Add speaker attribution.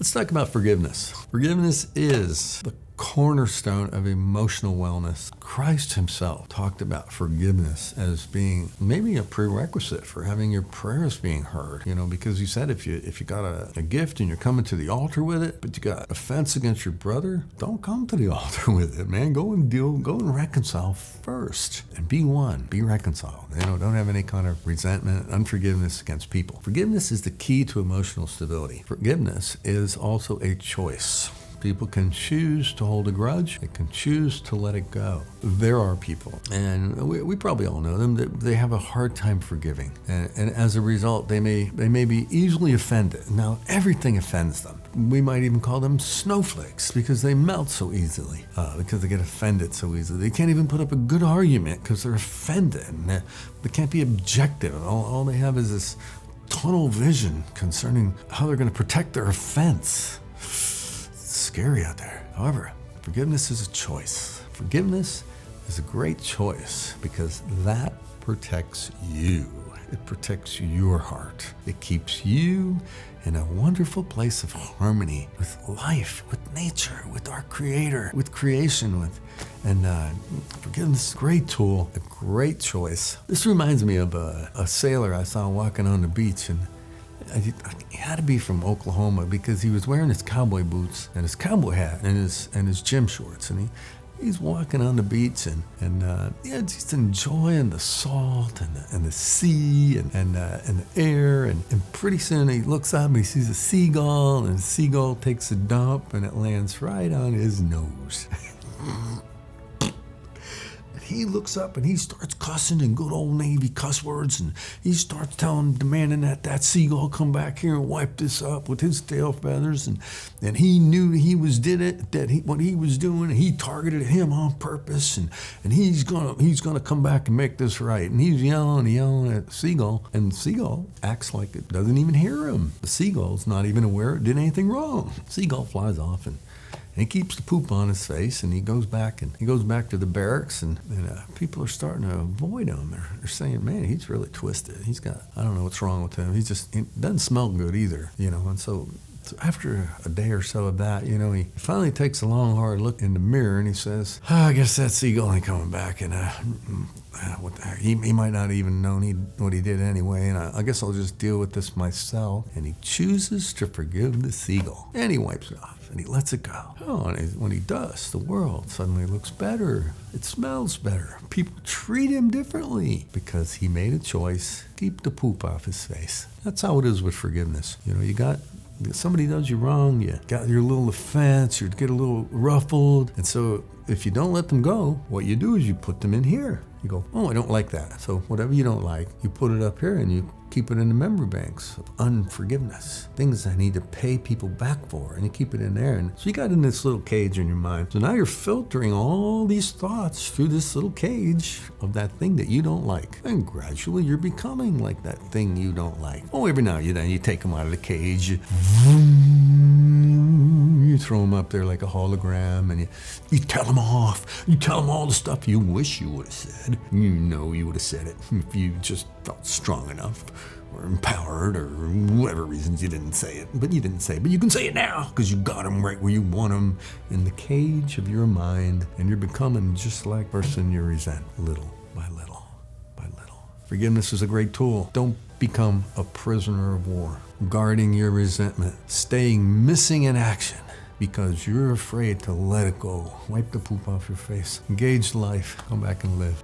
Speaker 1: Let's talk about forgiveness. Forgiveness is the cornerstone of emotional wellness. Christ himself talked about forgiveness as being maybe a prerequisite for having your prayers being heard, because he said if you got a gift and you're coming to the altar with it, but you got offense against your brother, don't come to the altar with it, man. Go and reconcile first and be one, be reconciled. Don't have any kind of resentment, unforgiveness against people. Forgiveness is the key to emotional stability. Forgiveness is also a choice. People can choose to hold a grudge. They can choose to let it go. There are people, and we probably all know them, that they have a hard time forgiving. And as a result, they may be easily offended. Now, everything offends them. We might even call them snowflakes because they melt so easily, because they get offended so easily. They can't even put up a good argument because they're offended. And they can't be objective. All they have is this tunnel vision concerning how they're going to protect their offense. Scary out there. However, forgiveness is a choice. Forgiveness is a great choice because that protects you. It protects your heart. It keeps you in a wonderful place of harmony with life, with nature, with our Creator, with creation, and forgiveness is a great tool, a great choice. This reminds me of a sailor I saw walking on the beach, and he had to be from Oklahoma because he was wearing his cowboy boots and his cowboy hat and his gym shorts, and he's walking on the beach and just enjoying the salt and the sea and the air, and pretty soon he looks up and he sees a seagull, and the seagull takes a dump and it lands right on his nose. He looks up and he starts cussing in good old Navy cuss words, and he starts demanding that seagull come back here and wipe this up with his tail feathers, and he knew what he was doing, and he targeted him on purpose, and he's gonna come back and make this right. And he's yelling at the seagull, and the seagull acts like it doesn't even hear him. The seagull's not even aware it did anything wrong. The seagull flies off and he keeps the poop on his face, and he goes back to the barracks, and people are starting to avoid him. They're saying, man, he's really twisted. I don't know what's wrong with him. He doesn't smell good either, And so after a day or so of that, he finally takes a long, hard look in the mirror, and he says, I guess that seagull ain't coming back, and what the heck? He might not even know what he did anyway, and I guess I'll just deal with this myself. And he chooses to forgive the seagull, and he wipes it off. And he lets it go. And when he does, the world suddenly looks better. It smells better. People treat him differently because he made a choice to keep the poop off his face. That's how it is with forgiveness. Somebody does you wrong, you got your little offense, you get a little ruffled. And so if you don't let them go, what you do is you put them in here. You go, I don't like that. So whatever you don't like, you put it up here and you keep it in the memory banks of unforgiveness, things I need to pay people back for, and you keep it in there. And so you got in this little cage in your mind. So now you're filtering all these thoughts through this little cage of that thing that you don't like. And gradually you're becoming like that thing you don't like. Every now and then you take them out of the cage, you throw them up there like a hologram, and you tell them off. You tell them all the stuff you wish you would have said. You would have said it if you just felt strong enough or empowered, or whatever reasons you didn't say it. But you didn't say it. But you can say it now because you got them right where you want them, in the cage of your mind, and you're becoming just like the person you resent, little by little by little. Forgiveness is a great tool. Don't become a prisoner of war, guarding your resentment, staying missing in action because you're afraid to let it go. Wipe the poop off your face. Engage life. Come back and live.